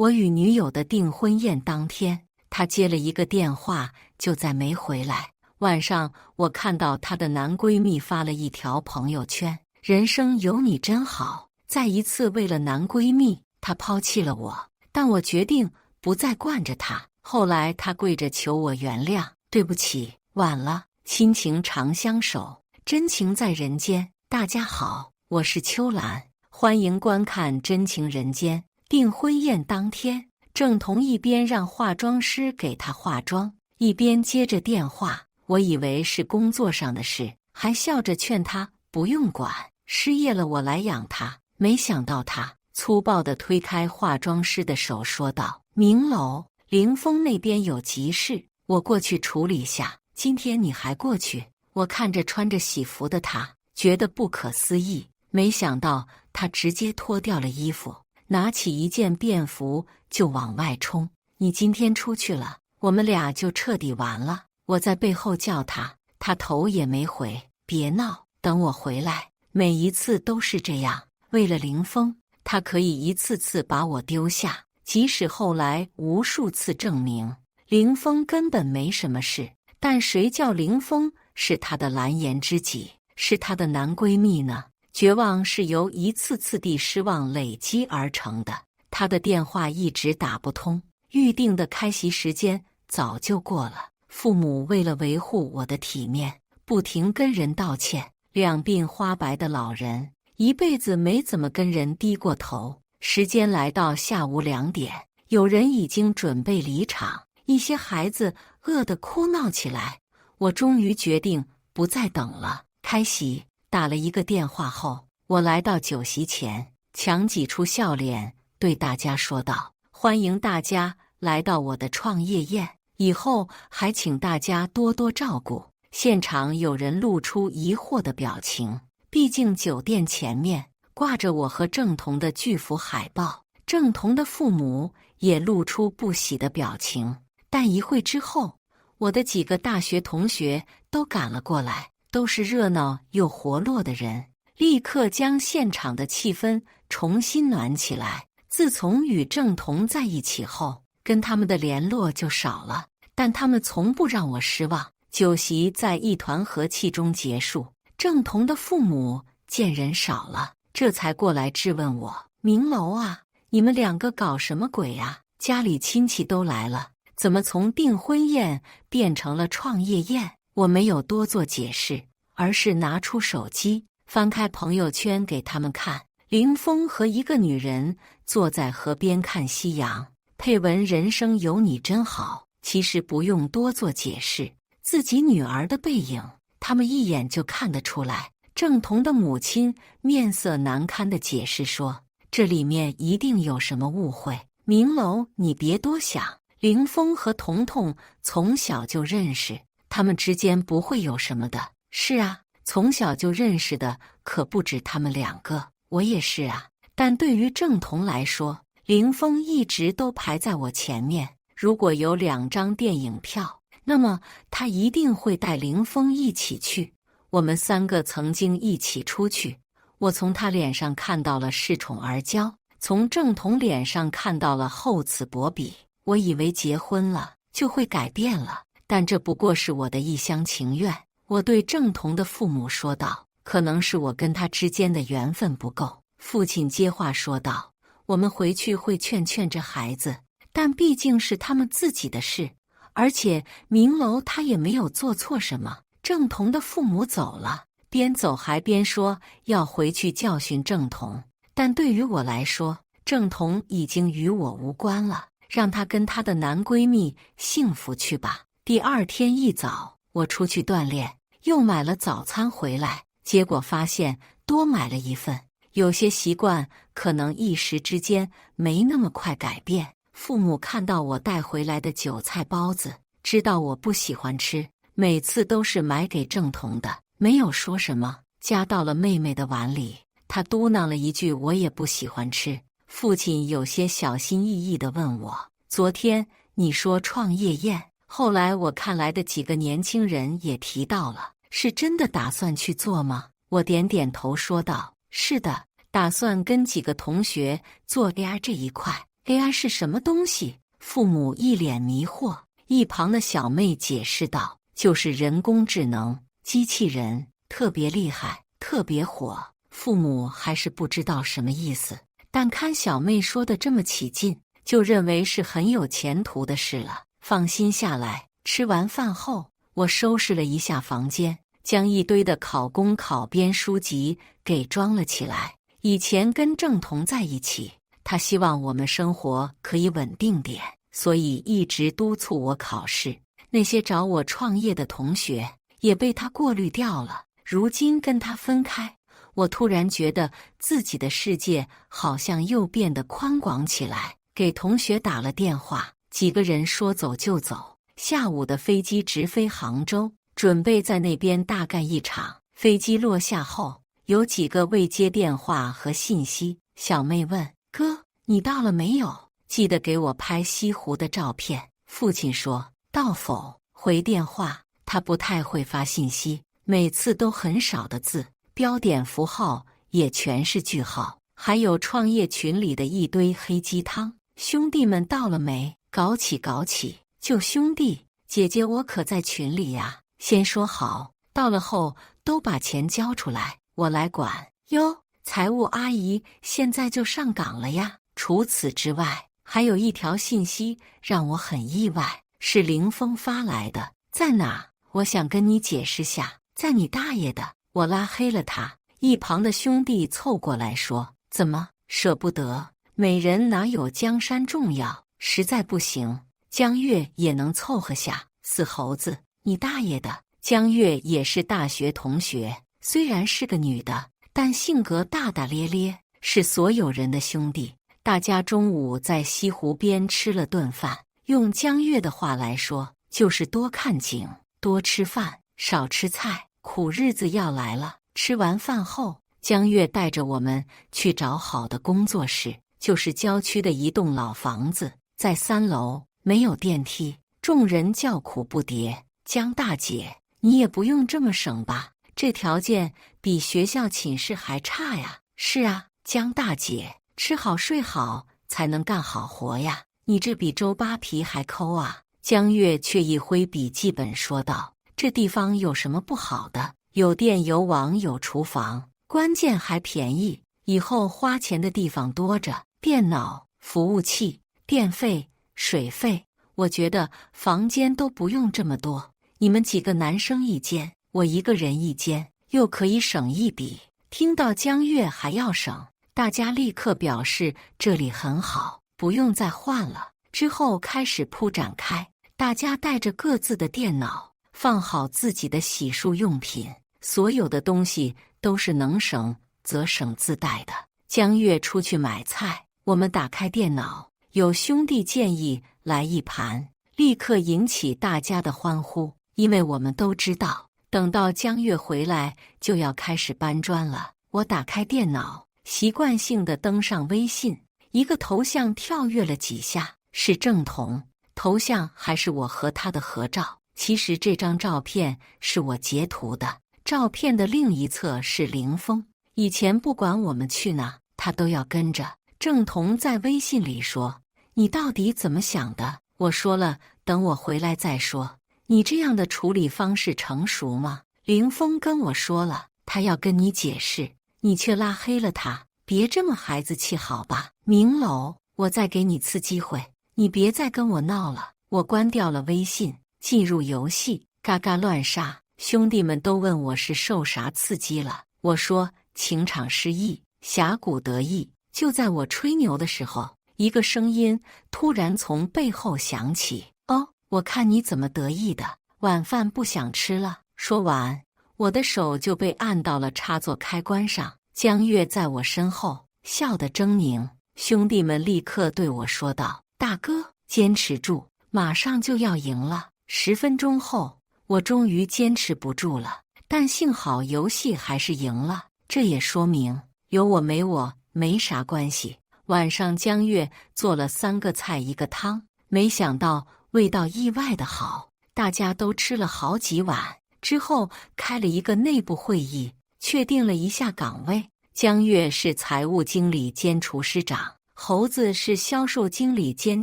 我与女友的订婚宴当天，他接了一个电话，就再没回来。晚上，我看到她的男闺蜜发了一条朋友圈：人生有你真好。再一次为了男闺蜜，她抛弃了我，但我决定不再惯着她。后来她跪着求我原谅，对不起，晚了。亲情长相守，真情在人间。大家好，我是秋兰，欢迎观看《真情人间》。订婚宴当天，郑彤一边让化妆师给她化妆，一边接着电话。我以为是工作上的事，还笑着劝她不用管，失业了我来养她。没想到她粗暴地推开化妆师的手，说道：明楼，凌峰那边有急事，我过去处理下。今天你还过去？我看着穿着喜服的她，觉得不可思议。没想到她直接脱掉了衣服，拿起一件便服就往外冲。你今天出去了，我们俩就彻底完了。我在背后叫她，她头也没回。别闹，等我回来。每一次都是这样。为了凌峰，她可以一次次把我丢下，即使后来无数次证明凌峰根本没什么事，但谁叫凌峰是她的蓝颜知己，是她的男闺蜜呢？绝望是由一次次的失望累积而成的。她的电话一直打不通，预定的开席时间早就过了。父母为了维护我的体面，不停跟人道歉。两鬓花白的老人，一辈子没怎么跟人低过头。时间来到下午2点，有人已经准备离场，一些孩子饿得哭闹起来。我终于决定不再等了。开席打了一个电话后，我来到酒席前，强挤出笑脸，对大家说道：欢迎大家来到我的创业宴，以后还请大家多多照顾。现场有人露出疑惑的表情，毕竟酒店前面挂着我和郑彤的巨幅海报。郑彤的父母也露出不喜的表情。但一会之后，我的几个大学同学都赶了过来，都是热闹又活络的人，立刻将现场的气氛重新暖起来。自从与郑彤在一起后，跟他们的联络就少了，但他们从不让我失望。酒席在一团和气中结束。郑彤的父母见人少了，这才过来质问我：明楼啊，你们2个搞什么鬼啊？家里亲戚都来了，怎么从订婚宴变成了创业宴？我没有多做解释，而是拿出手机，翻开朋友圈给他们看。凌峰和一个女人坐在河边看夕阳，配文人生有你真好。其实不用多做解释，自己女儿的背影，他们一眼就看得出来。郑彤的母亲面色难堪地解释说：这里面一定有什么误会，明楼你别多想，凌峰和彤彤从小就认识，他们之间不会有什么的。是啊，从小就认识的可不止他们2个，我也是啊。但对于郑彤来说，凌峰一直都排在我前面。如果有2张电影票，那么他一定会带凌峰一起去。我们3个曾经一起出去，我从他脸上看到了恃宠而骄，从郑彤脸上看到了厚此薄彼。我以为结婚了就会改变了，但这不过是我的一厢情愿。我对郑彤的父母说道：可能是我跟他之间的缘分不够。父亲接话说道：我们回去会劝劝这孩子，但毕竟是他们自己的事，而且明楼他也没有做错什么。郑彤的父母走了，边走还边说要回去教训郑彤，但对于我来说，郑彤已经与我无关了，让她跟她的男闺蜜幸福去吧。第2天一早，我出去锻炼，又买了早餐回来，结果发现多买了一份。有些习惯可能一时之间没那么快改变。父母看到我带回来的韭菜包子，知道我不喜欢吃，每次都是买给郑彤的，没有说什么，夹到了妹妹的碗里。她嘟囔了一句：我也不喜欢吃。父亲有些小心翼翼地问我：昨天你说创业宴，后来我看来的几个年轻人也提到了，是真的打算去做吗？我点点头说道：是的，打算跟几个同学做 AI 这一块。AI 是什么东西？父母一脸迷惑。一旁的小妹解释道：就是人工智能机器人，特别厉害，特别火。父母还是不知道什么意思，但看小妹说的这么起劲，就认为是很有前途的事了，放心下来。吃完饭后，我收拾了一下房间，将一堆的考公考编书籍给装了起来。以前跟郑彤在一起，他希望我们生活可以稳定点，所以一直督促我考试。那些找我创业的同学也被他过滤掉了。如今跟他分开，我突然觉得自己的世界好像又变得宽广起来。给同学打了电话，几个人说走就走。下午的飞机直飞杭州，准备在那边大干一场。飞机落下后，有几个未接电话和信息。小妹问：哥，你到了没有？记得给我拍西湖的照片。父亲说：到否？回电话。他不太会发信息，每次都很少的字，标点符号也全是句号，还有创业群里的一堆黑鸡汤。兄弟们到了没？搞起搞起！就兄弟，姐姐我可在群里呀。先说好，到了后都把钱交出来，我来管。哟，财务阿姨现在就上岗了呀。除此之外，还有一条信息让我很意外，是林峰发来的。在哪？我想跟你解释下。在你大爷的！我拉黑了他。一旁的兄弟凑过来说：怎么舍不得？美人哪有江山重要？实在不行，江月也能凑合下。死猴子，你大爷的！江月也是大学同学，虽然是个女的，但性格大大咧咧，是所有人的兄弟。大家中午在西湖边吃了顿饭，用江月的话来说，就是多看景，多吃饭，少吃菜，苦日子要来了。吃完饭后，江月带着我们去找好的工作室，就是郊区的一栋老房子，在3楼，没有电梯，众人叫苦不迭。江大姐，你也不用这么省吧？这条件比学校寝室还差呀。是啊，江大姐，吃好睡好才能干好活呀。你这比周扒皮还抠啊。江月却一挥笔记本说道：这地方有什么不好的？有电有网有厨房，关键还便宜，以后花钱的地方多着。电脑、服务器、电费、水费，我觉得房间都不用这么多。你们几个男生一间，我一个人一间，又可以省一笔。听到江月还要省，大家立刻表示这里很好，不用再换了。之后开始铺展开，大家带着各自的电脑，放好自己的洗漱用品，所有的东西都是能省则省自带的。江月出去买菜，我们打开电脑，有兄弟建议来一盘，立刻引起大家的欢呼，因为我们都知道，等到江月回来就要开始搬砖了。我打开电脑，习惯性地登上微信，一个头像跳跃了几下，是郑彤，头像还是我和他的合照。其实这张照片是我截图的，照片的另一侧是林峰。以前不管我们去哪，他都要跟着。郑彤在微信里说：你到底怎么想的？我说了，等我回来再说。你这样的处理方式成熟吗？林峰跟我说了，他要跟你解释，你却拉黑了他，别这么孩子气好吧？明楼，我再给你次机会，你别再跟我闹了。我关掉了微信，进入游戏，嘎嘎乱杀。兄弟们都问我是受啥刺激了，我说情场失意，侠骨得意。就在我吹牛的时候，一个声音突然从背后响起：哦，我看你怎么得意的，晚饭不想吃了。说完，我的手就被按到了插座开关上。江月在我身后笑得狰狞，兄弟们立刻对我说道：大哥，坚持住，马上就要赢了。10分钟后，我终于坚持不住了，但幸好游戏还是赢了，这也说明有我没我没啥关系。晚上江月做了3个菜1个汤，没想到味道意外的好，大家都吃了好几碗。之后开了一个内部会议，确定了一下岗位，江月是财务经理兼厨师长，猴子是销售经理兼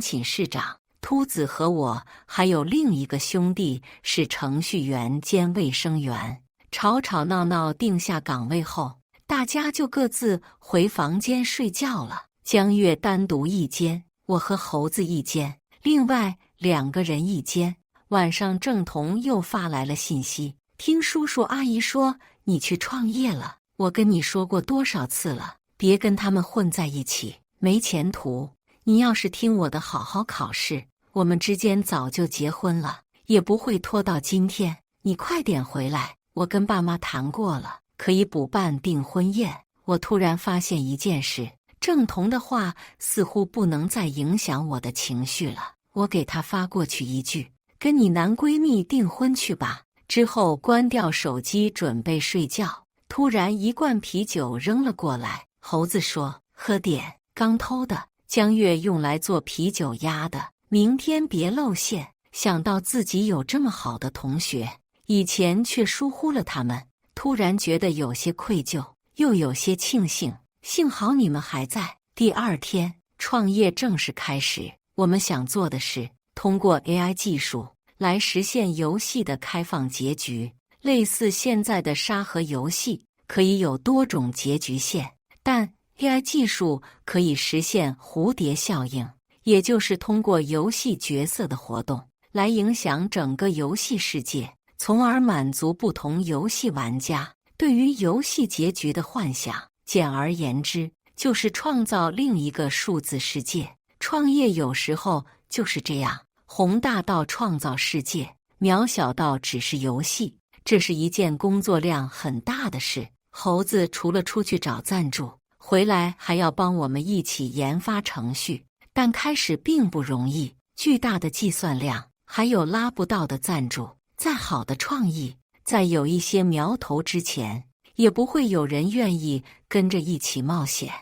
寝室长，秃子和我还有另一个兄弟是程序员兼卫生员。吵吵闹闹定下岗位后，大家就各自回房间睡觉了。江月单独一间，我和猴子一间，另外2个人一间。晚上郑彤又发来了信息，听叔叔阿姨说你去创业了，我跟你说过多少次了，别跟他们混在一起，没前途。你要是听我的，好好考试，我们之间早就结婚了，也不会拖到今天。你快点回来，我跟爸妈谈过了，可以补办订婚宴。我突然发现一件事，郑彤的话似乎不能再影响我的情绪了。我给他发过去一句，跟你男闺蜜订婚去吧。之后关掉手机准备睡觉，突然1罐啤酒扔了过来。猴子说，喝点，刚偷的，江月用来做啤酒压的，明天别露馅。想到自己有这么好的同学，以前却疏忽了他们，突然觉得有些愧疚，又有些庆幸。幸好你们还在。第2天，创业正式开始。我们想做的是通过 AI 技术来实现游戏的开放结局，类似现在的沙盒游戏，可以有多种结局线，但 AI 技术可以实现蝴蝶效应，也就是通过游戏角色的活动来影响整个游戏世界，从而满足不同游戏玩家对于游戏结局的幻想。简而言之，就是创造另一个数字世界。创业有时候就是这样，宏大到创造世界，渺小到只是游戏，这是一件工作量很大的事。猴子除了出去找赞助，回来还要帮我们一起研发程序，但开始并不容易，巨大的计算量，还有拉不到的赞助。再好的创意，在有一些苗头之前，也不会有人愿意跟着一起冒险。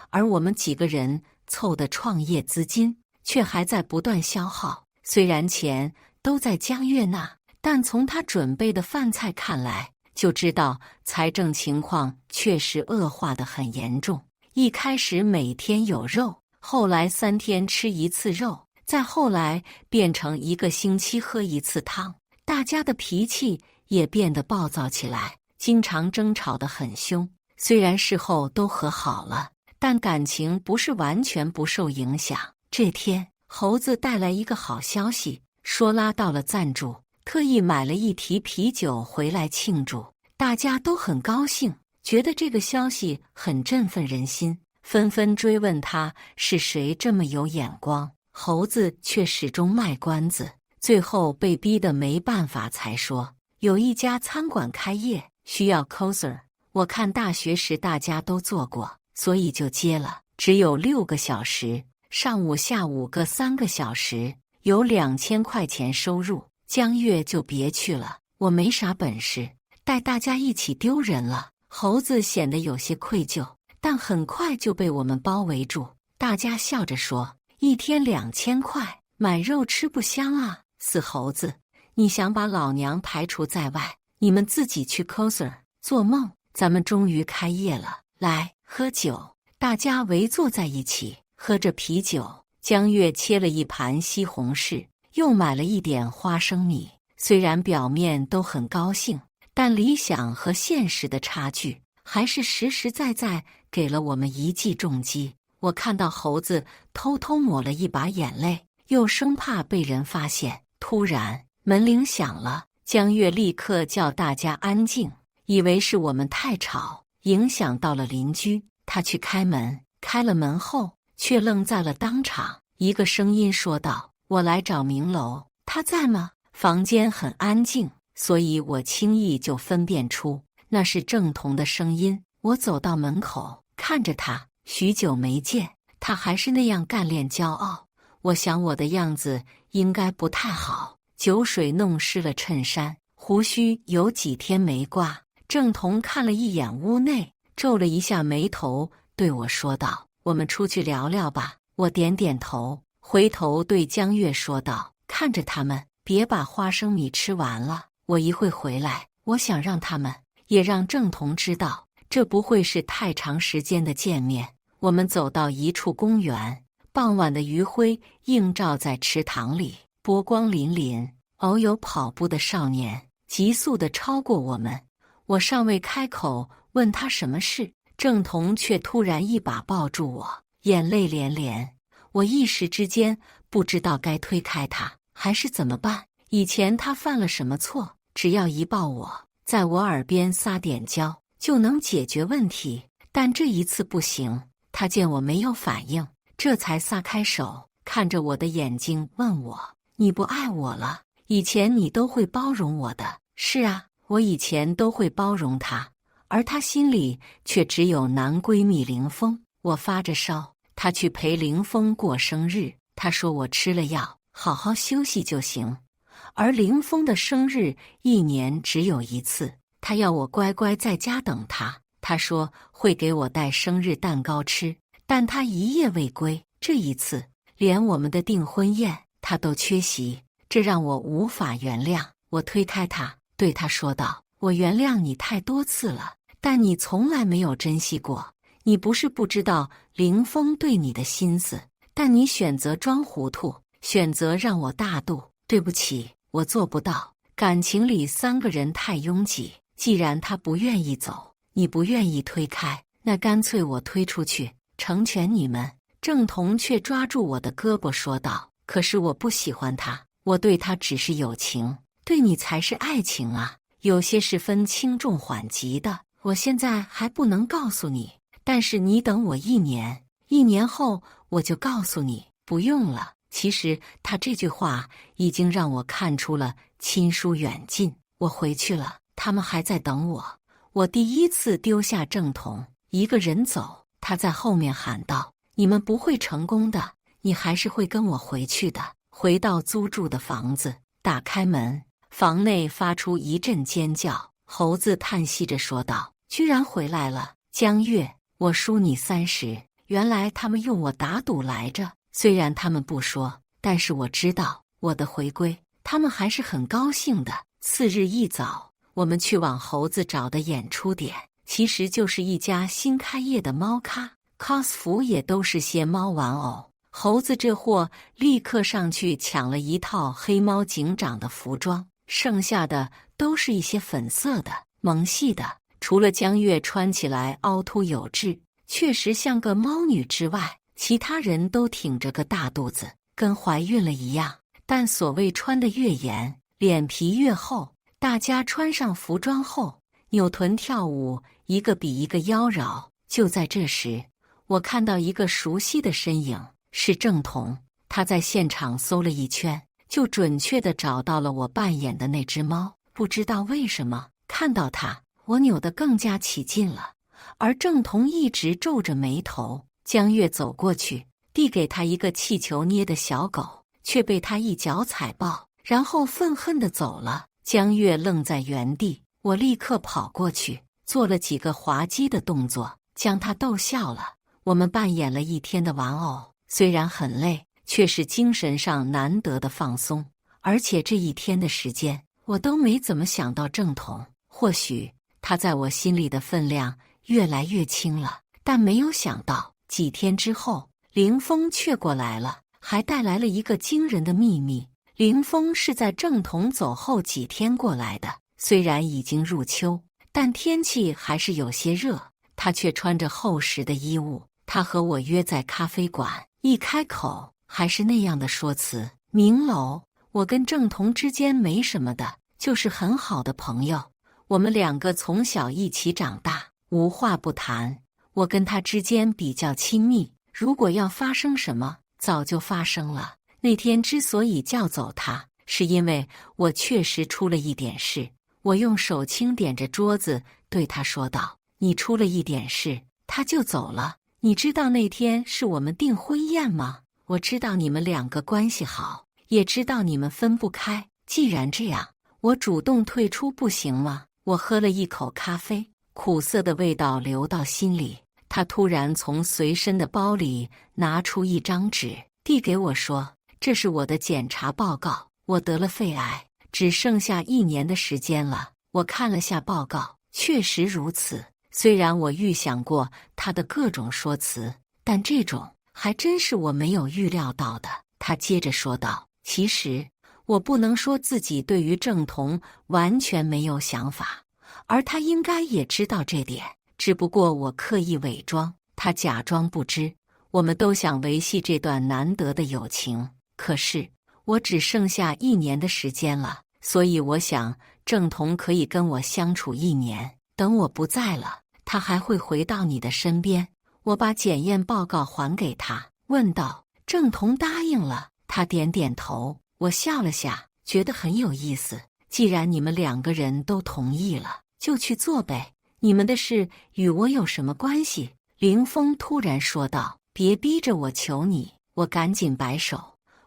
而我们几个人凑的创业资金却还在不断消耗，虽然钱都在江月那，但从他准备的饭菜看来，就知道财政情况确实恶化得很严重。一开始每天有肉，后来3天吃1次肉，再后来变成1个星期喝1次汤。大家的脾气也变得暴躁起来，经常争吵得很凶。虽然事后都和好了，但感情不是完全不受影响。这天，猴子带来一个好消息，说拉到了赞助，特意买了1提啤酒回来庆祝。大家都很高兴，觉得这个消息很振奋人心，纷纷追问他是谁这么有眼光。猴子却始终卖关子，最后被逼得没办法才说，有一家餐馆开业，需要 coser， 我看大学时大家都做过，所以就接了。只有6个小时，上午下午各3个小时，有2000块钱收入。江月就别去了，我没啥本事，带大家一起丢人了。猴子显得有些愧疚，但很快就被我们包围住。大家笑着说，一天2000块，买肉吃不香啊。死猴子，你想把老娘排除在外，你们自己去 coser， 做梦。咱们终于开业了，来喝酒。大家围坐在一起喝着啤酒。江月切了1盘西红柿，又买了1点花生米。虽然表面都很高兴，但理想和现实的差距还是实实在在给了我们一记重击。我看到猴子偷偷抹了一把眼泪，又生怕被人发现。突然门铃响了，江月立刻叫大家安静，以为是我们太吵，影响到了邻居。他去开门，开了门后却愣在了当场。一个声音说道，我来找明楼，他在吗？房间很安静，所以我轻易就分辨出那是郑彤的声音。我走到门口，看着他，许久没见，他还是那样干练骄傲。我想我的样子应该不太好，酒水弄湿了衬衫，胡须有几天没刮。郑彤看了一眼屋内，皱了一下眉头，对我说道，我们出去聊聊吧。我点点头，回头对江月说道，看着他们，别把花生米吃完了，我一会回来。我想让他们，也让郑彤知道，这不会是太长时间的见面。我们走到一处公园，傍晚的余晖映照在池塘里，波光粼粼。偶有跑步的少年急速地超过我们，我尚未开口问他什么事，郑彤却突然一把抱住我，眼泪连连。我一时之间不知道该推开他还是怎么办。以前他犯了什么错，只要一抱我，在我耳边撒点娇就能解决问题，但这一次不行。他见我没有反应，这才撒开手，看着我的眼睛问我：你不爱我了？以前你都会包容我的。是啊，我以前都会包容他，而他心里却只有男闺蜜凌风。我发着烧，他去陪凌风过生日，他说我吃了药，好好休息就行。而凌风的生日一年只有一次，他要我乖乖在家等他。他说会给我带生日蛋糕吃，但他一夜未归。这一次，连我们的订婚宴他都缺席，这让我无法原谅。我推开他，对他说道：我原谅你太多次了，但你从来没有珍惜过。你不是不知道凌风对你的心思，但你选择装糊涂，选择让我大度。对不起，我做不到。感情里三个人太拥挤，既然他不愿意走，你不愿意推开，那干脆我推出去，成全你们。郑彤却抓住我的胳膊说道：可是我不喜欢他，我对他只是友情，对你才是爱情啊。有些是分轻重缓急的，我现在还不能告诉你，但是你等我1年，1年后我就告诉你。不用了。其实他这句话已经让我看出了亲疏远近。我回去了，他们还在等我。我第一次丢下郑彤一个人走，他在后面喊道：你们不会成功的，你还是会跟我回去的。回到租住的房子，打开门，房内发出一阵尖叫。猴子叹息着说道：居然回来了，江月，我输你30。原来他们用我打赌来着，虽然他们不说，但是我知道我的回归，他们还是很高兴的。次日一早，我们去往猴子找的演出点，其实就是一家新开业的猫咖，cos 服也都是些猫玩偶。猴子这货立刻上去抢了一套黑猫警长的服装，剩下的都是一些粉色的、萌系的。除了江月穿起来凹凸有致，确实像个猫女之外，其他人都挺着个大肚子，跟怀孕了一样。但所谓穿得越严，脸皮越厚。大家穿上服装后，扭臀跳舞，一个比一个妖娆。就在这时，我看到一个熟悉的身影，是郑彤。他在现场搜了一圈，就准确地找到了我扮演的那只猫。不知道为什么，看到他，我扭得更加起劲了。而郑彤一直皱着眉头。江月走过去，递给他一个气球捏的小狗，却被他一脚踩爆，然后愤恨地走了。江月愣在原地，我立刻跑过去，做了几个滑稽的动作，将他逗笑了。我们扮演了一天的玩偶，虽然很累，却是精神上难得的放松。而且这一天的时间，我都没怎么想到郑彤，或许他在我心里的分量越来越轻了。但没有想到，几天之后，凌风却过来了，还带来了一个惊人的秘密。凌风是在郑彤走后几天过来的，虽然已经入秋，但天气还是有些热，他却穿着厚实的衣物。他和我约在咖啡馆，一开口还是那样的说辞：明楼，我跟郑彤之间没什么的，就是很好的朋友。我们2个从小一起长大，无话不谈。我跟他之间比较亲密，如果要发生什么，早就发生了。那天之所以叫走他，是因为我确实出了一点事。我用手轻点着桌子，对他说道：你出了一点事，他就走了。你知道那天是我们订婚宴吗？我知道你们2个关系好，也知道你们分不开。既然这样，我主动退出不行吗？我喝了一口咖啡，苦涩的味道流到心里。他突然从随身的包里拿出一张纸，递给我说：这是我的检查报告，我得了肺癌，只剩下1年的时间了。我看了下报告，确实如此。虽然我预想过他的各种说辞，但这种还真是我没有预料到的。他接着说道：其实我不能说自己对于郑彤完全没有想法，而他应该也知道这点，只不过我刻意伪装，他假装不知。我们都想维系这段难得的友情，可是我只剩下1年的时间了，所以我想郑彤可以跟我相处1年，等我不在了，他还会回到你的身边。我把检验报告还给他，问道：郑彤答应了？他点点头。我笑了下，觉得很有意思。既然你们2个人都同意了，就去做呗，你们的事与我有什么关系？凌风突然说道。别逼着我，求你！我赶紧摆手。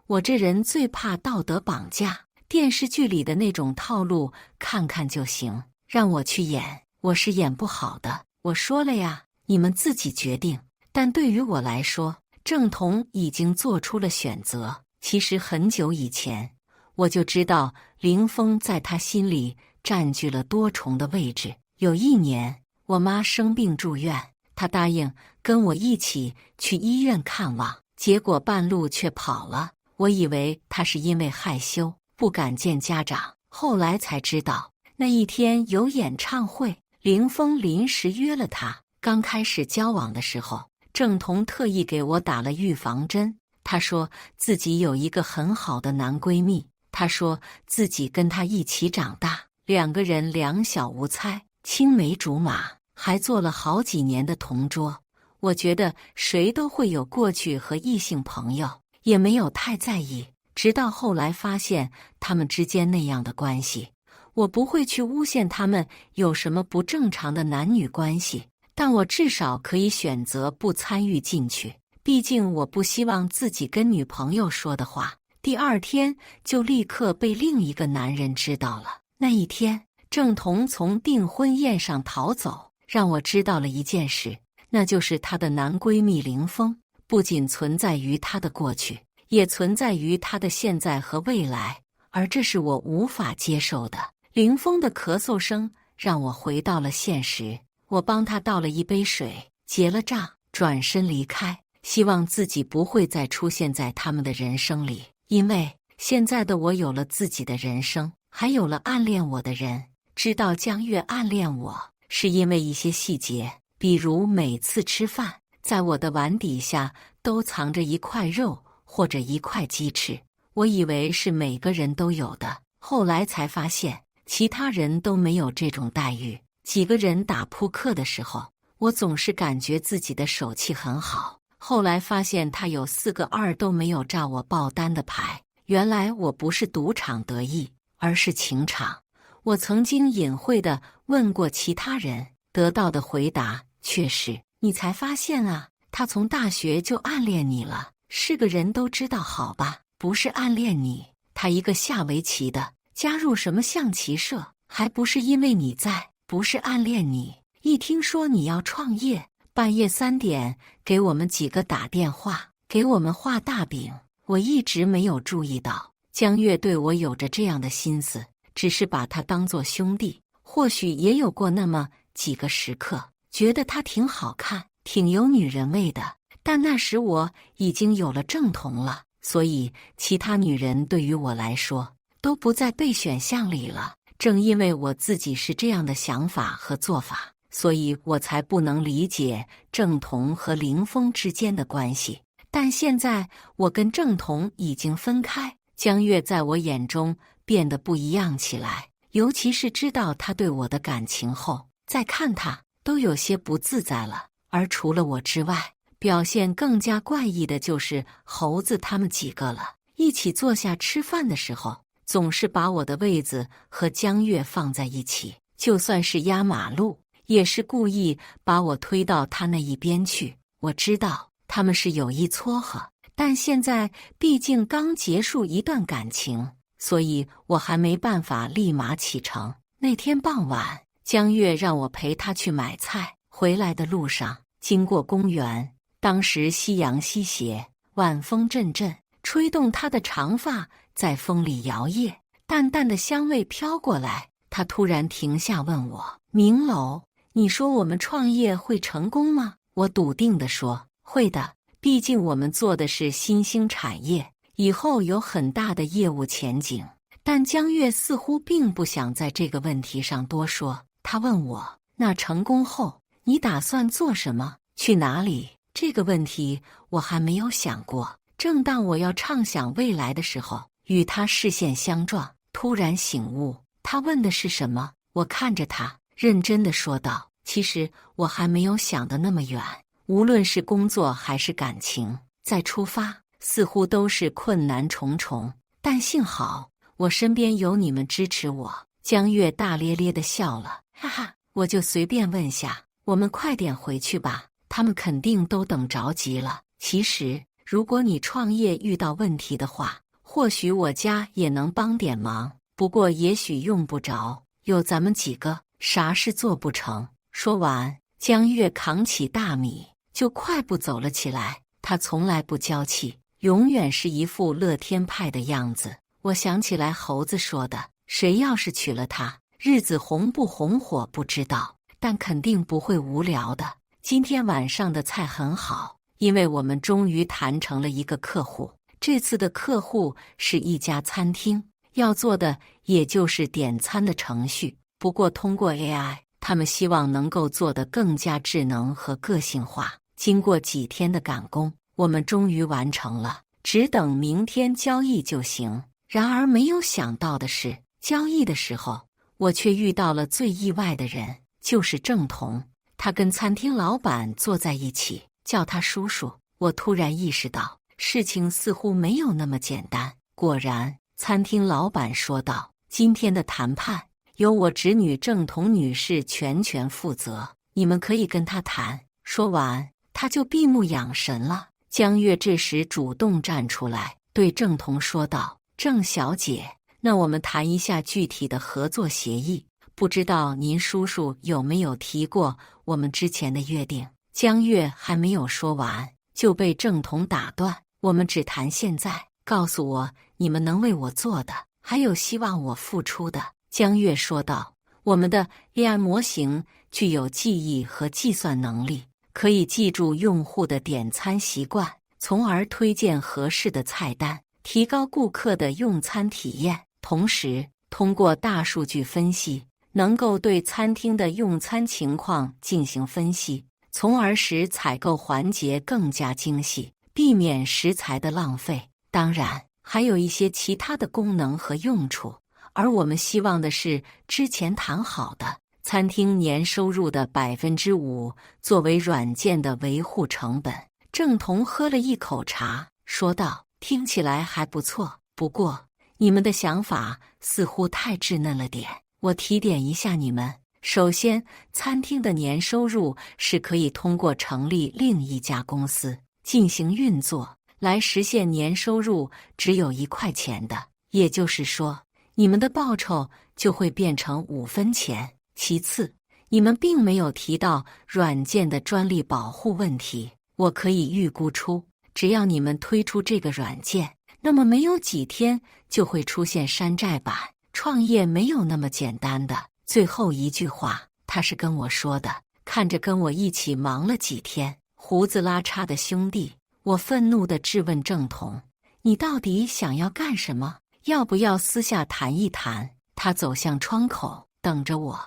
我这人最怕道德绑架，电视剧里的那种套路看看就行，让我去演，我是演不好的。我说了呀，你们自己决定。但对于我来说，郑彤已经做出了选择。其实很久以前，我就知道凌风在他心里占据了多重的位置。有1年，我妈生病住院，他答应跟我一起去医院看望，结果半路却跑了。我以为他是因为害羞不敢见家长，后来才知道那一天有演唱会，凌风临时约了他。刚开始交往的时候，郑彤特意给我打了预防针。他说自己有一个很好的男闺蜜，他说自己跟他一起长大，2个人两小无猜，青梅竹马，还做了好几年的同桌。我觉得谁都会有过去和异性朋友，也没有太在意。直到后来发现他们之间那样的关系，我不会去诬陷他们有什么不正常的男女关系，但我至少可以选择不参与进去。毕竟我不希望自己跟女朋友说的话，第2天就立刻被另一个男人知道了。那一天，郑彤从订婚宴上逃走，让我知道了一件事，那就是她的男闺蜜凌风不仅存在于她的过去，也存在于她的现在和未来，而这是我无法接受的。凌风的咳嗽声让我回到了现实，我帮他倒了一杯水，结了账，转身离开，希望自己不会再出现在他们的人生里，因为现在的我有了自己的人生，还有了暗恋我的人。知道江月暗恋我，是因为一些细节，比如每次吃饭，在我的碗底下都藏着一块肉或者一块鸡翅。我以为是每个人都有的，后来才发现其他人都没有这种待遇。几个人打扑克的时候，我总是感觉自己的手气很好，后来发现他有4个2都没有炸我爆单的牌。原来我不是赌场得意，而是情场。我曾经隐晦地问过其他人，得到的回答却是：你才发现啊，他从大学就暗恋你了。是个人都知道好吧，不是暗恋你，他一个下围棋的，加入什么象棋社，还不是因为你在，不是暗恋你。一听说你要创业，半夜3点给我们几个打电话，给我们画大饼。我一直没有注意到江月对我有着这样的心思，只是把他当作兄弟。或许也有过那么几个时刻，觉得他挺好看，挺有女人味的，但那时我已经有了郑彤了，所以其他女人对于我来说都不在备选项里了。正因为我自己是这样的想法和做法，所以我才不能理解郑彤和凌风之间的关系。但现在我跟郑彤已经分开，江月在我眼中变得不一样起来，尤其是知道他对我的感情后，再看他都有些不自在了。而除了我之外，表现更加怪异的就是猴子他们几个了。一起坐下吃饭的时候，总是把我的位子和江月放在一起，就算是压马路，也是故意把我推到他那一边去。我知道他们是有意撮合，但现在毕竟刚结束一段感情，所以我还没办法立马启程。那天傍晚，江月让我陪她去买菜，回来的路上经过公园，当时夕阳西斜，晚风阵阵，吹动她的长发在风里摇曳，淡淡的香味飘过来。她突然停下问我：明楼，你说我们创业会成功吗？我笃定地说：会的，毕竟我们做的是新兴产业，以后有很大的业务前景。但江月似乎并不想在这个问题上多说。他问我：那成功后你打算做什么？去哪里？这个问题我还没有想过。正当我要畅想未来的时候，与他视线相撞，突然醒悟，他问的是什么？我看着他，认真地说道：其实我还没有想得那么远，无论是工作还是感情，再出发似乎都是困难重重，但幸好我身边有你们支持我。江月大咧咧地笑了，哈哈，我就随便问下，我们快点回去吧，他们肯定都等着急了。其实如果你创业遇到问题的话，或许我家也能帮点忙，不过也许用不着，有咱们几个，啥事做不成。说完，江月扛起大米就快步走了起来。他从来不娇气，永远是一副乐天派的样子。我想起来猴子说的，谁要是娶了她，日子红不红火不知道，但肯定不会无聊的。今天晚上的菜很好，因为我们终于谈成了一个客户。这次的客户是一家餐厅，要做的也就是点餐的程序，不过通过 AI， 他们希望能够做得更加智能和个性化。经过几天的赶工，我们终于完成了，只等明天交易就行。然而没有想到的是，交易的时候，我却遇到了最意外的人，就是郑彤。他跟餐厅老板坐在一起，叫他叔叔。我突然意识到，事情似乎没有那么简单。果然，餐厅老板说道：今天的谈判由我侄女郑彤女士全权负责，你们可以跟她谈。说完，他就闭目养神了。江月这时主动站出来，对郑彤说道：郑小姐，那我们谈一下具体的合作协议，不知道您叔叔有没有提过我们之前的约定？江月还没有说完，就被郑彤打断：我们只谈现在，告诉我你们能为我做的，还有希望我付出的。江月说道：我们的 AI 模型具有记忆和计算能力，可以记住用户的点餐习惯，从而推荐合适的菜单，提高顾客的用餐体验。同时，通过大数据分析，能够对餐厅的用餐情况进行分析，从而使采购环节更加精细，避免食材的浪费。当然，还有一些其他的功能和用处。而我们希望的是之前谈好的餐厅年收入的5%作为软件的维护成本。郑彤喝了一口茶，说道：听起来还不错，不过你们的想法似乎太稚嫩了点。我提点一下你们，首先，餐厅的年收入是可以通过成立另一家公司进行运作，来实现年收入只有1块钱的，也就是说，你们的报酬就会变成5分钱。其次，你们并没有提到软件的专利保护问题。我可以预估出，只要你们推出这个软件，那么没有几天就会出现山寨版。创业没有那么简单的。最后一句话，他是跟我说的。看着跟我一起忙了几天，胡子拉碴的兄弟，我愤怒地质问郑彤：你到底想要干什么？要不要私下谈一谈？他走向窗口，等着我。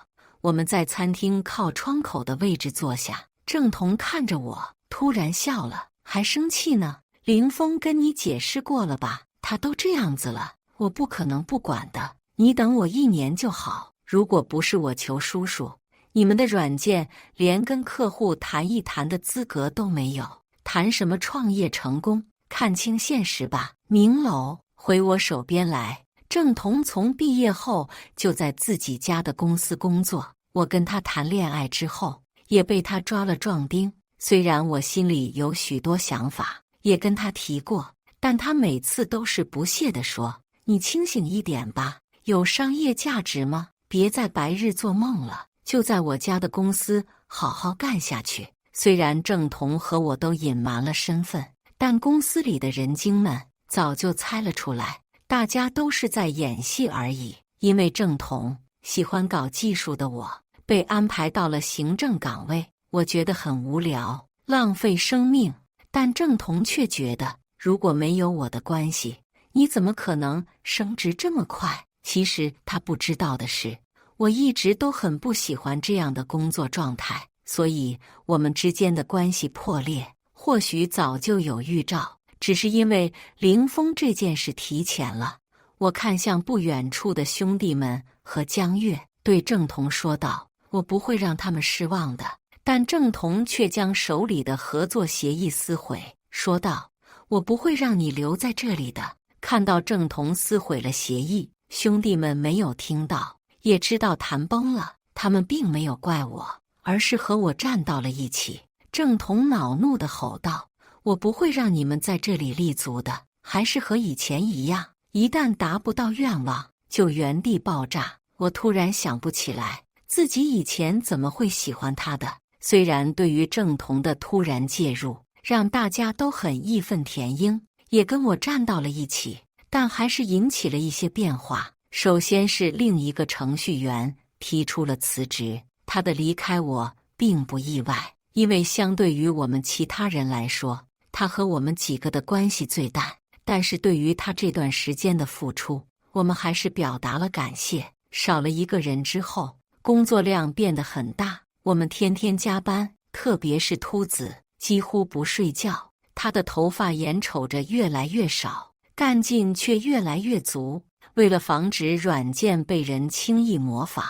我们在餐厅靠窗口的位置坐下。郑彤看着我，突然笑了：还生气呢？林峰跟你解释过了吧？他都这样子了，我不可能不管的。你等我1年就好。如果不是我求叔叔，你们的软件连跟客户谈一谈的资格都没有，谈什么创业成功？看清现实吧。明楼，回我手边来。郑彤从毕业后就在自己家的公司工作，我跟他谈恋爱之后，也被他抓了壮丁。虽然我心里有许多想法，也跟他提过，但他每次都是不屑地说：你清醒一点吧，有商业价值吗？别再白日做梦了，就在我家的公司好好干下去。虽然郑彤和我都隐瞒了身份，但公司里的人精们早就猜了出来，大家都是在演戏而已。因为郑彤喜欢搞技术的我，被安排到了行政岗位，我觉得很无聊，浪费生命。但郑彤却觉得，如果没有我的关系，你怎么可能升职这么快？其实他不知道的是，我一直都很不喜欢这样的工作状态，所以我们之间的关系破裂，或许早就有预兆，只是因为凌风这件事提前了。我看向不远处的兄弟们和江月，对郑彤说道：“我不会让他们失望的。”但郑彤却将手里的合作协议撕毁，说道：“我不会让你留在这里的。”看到郑彤撕毁了协议，兄弟们没有听到，也知道谈崩了。他们并没有怪我，而是和我站到了一起。郑彤恼怒地吼道：“我不会让你们在这里立足的，还是和以前一样，一旦达不到愿望，就原地爆炸。”我突然想不起来自己以前怎么会喜欢他的。虽然对于郑彤的突然介入，让大家都很义愤填膺，也跟我站到了一起，但还是引起了一些变化。首先是另一个程序员提出了辞职，他的离开我并不意外，因为相对于我们其他人来说，他和我们几个的关系最淡。但是对于他这段时间的付出，我们还是表达了感谢。少了一个人之后，工作量变得很大，我们天天加班，特别是秃子，几乎不睡觉。他的头发眼瞅着越来越少，干劲却越来越足。为了防止软件被人轻易模仿，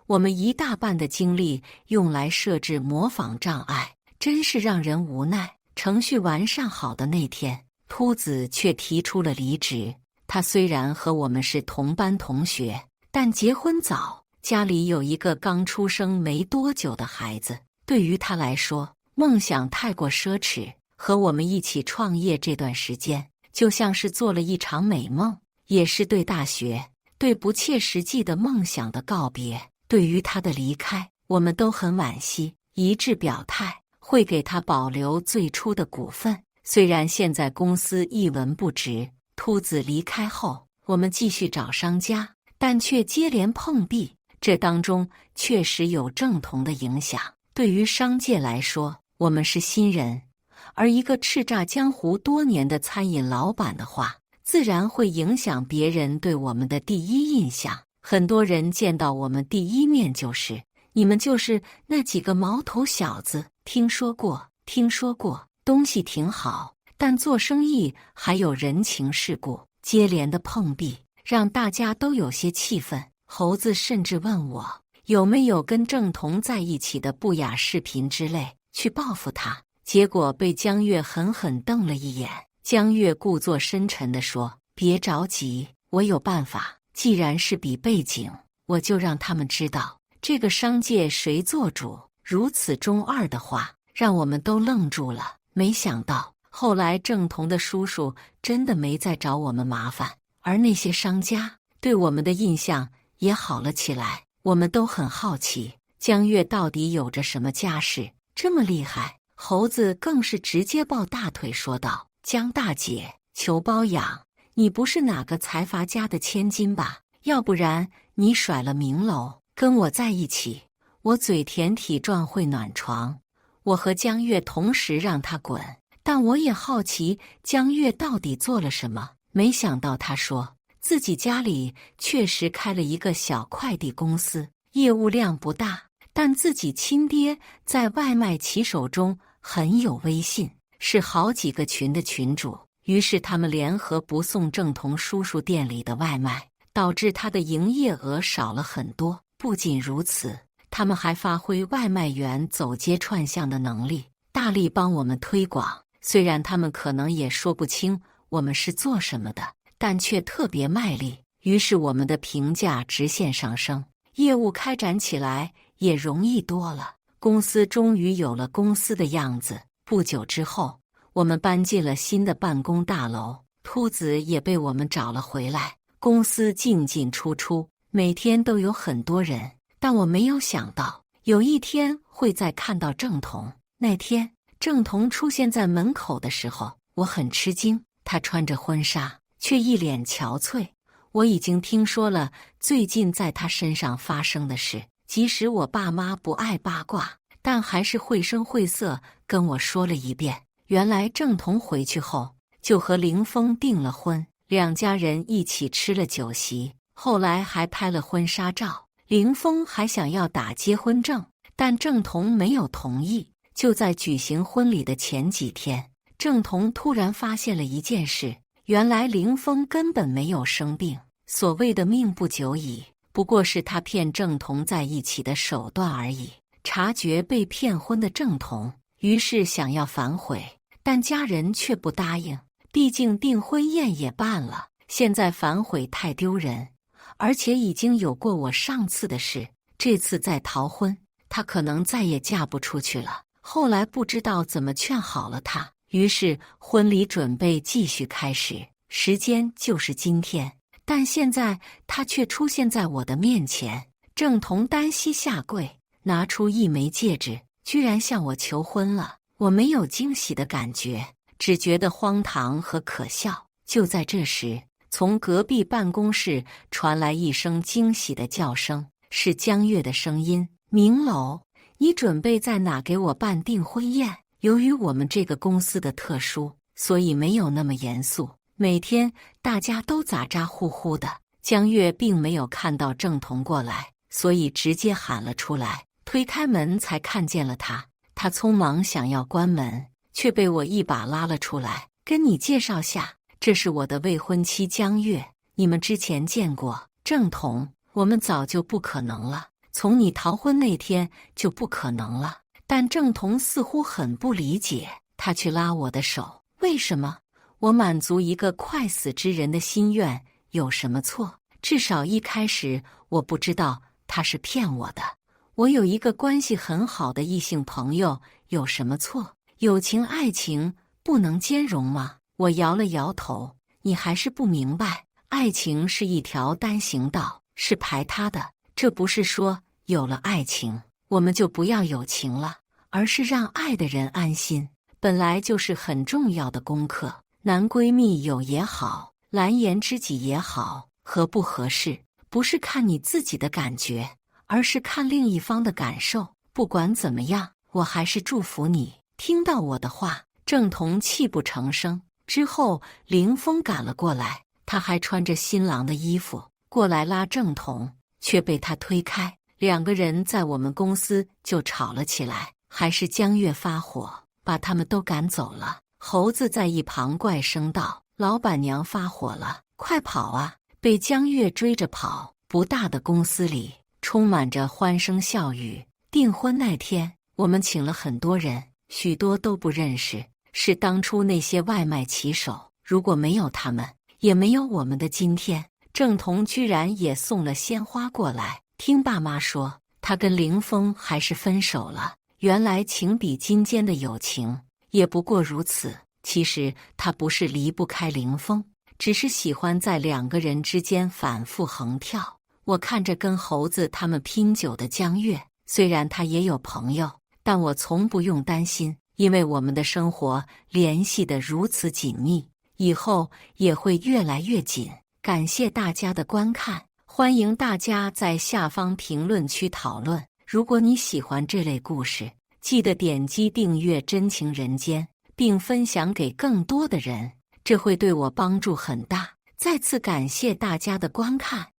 我们一大半的精力用来设置模仿障碍，真是让人无奈。程序完善好的那天，秃子却提出了离职。他虽然和我们是同班同学，但结婚早，家里有一个刚出生没多久的孩子。对于他来说，梦想太过奢侈，和我们一起创业这段时间，就像是做了一场美梦，也是对大学、对不切实际的梦想的告别。对于他的离开，我们都很惋惜，一致表态会给他保留最初的股份。虽然现在公司一文不值，秃子离开后，我们继续找商家，但却接连碰壁，这当中确实有郑彤的影响。对于商界来说，我们是新人，而一个叱咤江湖多年的餐饮老板的话，自然会影响别人对我们的第一印象。很多人见到我们第一面就是你们就是那几个毛头小子，听说过，东西挺好，但做生意还有人情世故。接连的碰壁让大家都有些气愤。猴子甚至问我有没有跟郑彤在一起的不雅视频之类，去报复他。结果被江月狠狠瞪了一眼。江月故作深沉地说：“别着急，我有办法。既然是比背景，我就让他们知道这个商界谁做主。”如此中二的话，让我们都愣住了。没想到后来郑彤的叔叔真的没再找我们麻烦，而那些商家对我们的印象也好了起来。我们都很好奇，江月到底有着什么家世，这么厉害？猴子更是直接抱大腿说道：“江大姐，求包养，你不是哪个财阀家的千金吧？要不然你甩了名楼，跟我在一起，我嘴甜体壮会暖床。”我和江月同时让他滚，但我也好奇江月到底做了什么。没想到他说自己家里确实开了一个小快递公司，业务量不大，但自己亲爹在外卖骑手中很有威信，是好几个群的群主。于是他们联合不送郑彤叔叔店里的外卖，导致他的营业额少了很多。不仅如此，他们还发挥外卖员走街串巷的能力，大力帮我们推广。虽然他们可能也说不清我们是做什么的，但却特别卖力。于是我们的评价直线上升，业务开展起来也容易多了。公司终于有了公司的样子。不久之后，我们搬进了新的办公大楼，秃子也被我们找了回来。公司进进出出，每天都有很多人。但我没有想到有一天会再看到郑彤。那天郑彤出现在门口的时候，我很吃惊。他穿着婚纱，却一脸憔悴。我已经听说了最近在他身上发生的事，即使我爸妈不爱八卦，但还是绘声绘色跟我说了一遍。原来郑彤回去后就和凌峰订了婚，两家人一起吃了酒席，后来还拍了婚纱照。凌峰还想要打结婚证，但郑彤没有同意。就在举行婚礼的前几天，郑彤突然发现了一件事，原来凌峰根本没有生病，所谓的命不久矣，不过是他骗郑彤在一起的手段而已。察觉被骗婚的郑彤，于是想要反悔，但家人却不答应，毕竟订婚宴也办了，现在反悔太丢人，而且已经有过我上次的事，这次再逃婚，她可能再也嫁不出去了。后来不知道怎么劝好了她，于是婚礼准备继续开始，时间就是今天，但现在她却出现在我的面前。郑彤单膝下跪，拿出一枚戒指，居然向我求婚了。我没有惊喜的感觉，只觉得荒唐和可笑。就在这时，从隔壁办公室传来一声惊喜的叫声，是江月的声音：明楼，你准备在哪给我办订婚宴？由于我们这个公司的特殊，所以没有那么严肃，每天大家都咋咋呼呼的。江月并没有看到郑彤过来，所以直接喊了出来，推开门才看见了他。他匆忙想要关门，却被我一把拉了出来。跟你介绍下，这是我的未婚妻江月，你们之前见过。郑彤，我们早就不可能了，从你逃婚那天就不可能了。但郑彤似乎很不理解，他去拉我的手。为什么？我满足一个快死之人的心愿有什么错？至少一开始我不知道他是骗我的。我有一个关系很好的异性朋友，有什么错？友情爱情不能兼容吗？我摇了摇头，你还是不明白，爱情是一条单行道，是排他的。这不是说有了爱情我们就不要友情了，而是让爱的人安心，本来就是很重要的功课。男闺蜜有也好，蓝颜知己也好，合不合适不是看你自己的感觉，而是看另一方的感受。不管怎么样，我还是祝福你。听到我的话，郑彤泣不成声。之后凌峰赶了过来，他还穿着新郎的衣服过来拉郑彤，却被他推开。两个人在我们公司就吵了起来，还是江月发火，把他们都赶走了。猴子在一旁怪声道：老板娘发火了，快跑啊！被江月追着跑。不大的公司里充满着欢声笑语。订婚那天，我们请了很多人，许多都不认识，是当初那些外卖骑手。如果没有他们，也没有我们的今天。郑彤居然也送了鲜花过来。听爸妈说，他跟凌峰还是分手了。原来情比金坚的友情也不过如此。其实他不是离不开凌峰，只是喜欢在两个人之间反复横跳。我看着跟猴子他们拼酒的江月，虽然他也有朋友，但我从不用担心，因为我们的生活联系得如此紧密，以后也会越来越紧。感谢大家的观看，欢迎大家在下方评论区讨论。如果你喜欢这类故事，记得点击订阅真情人间，并分享给更多的人，这会对我帮助很大。再次感谢大家的观看。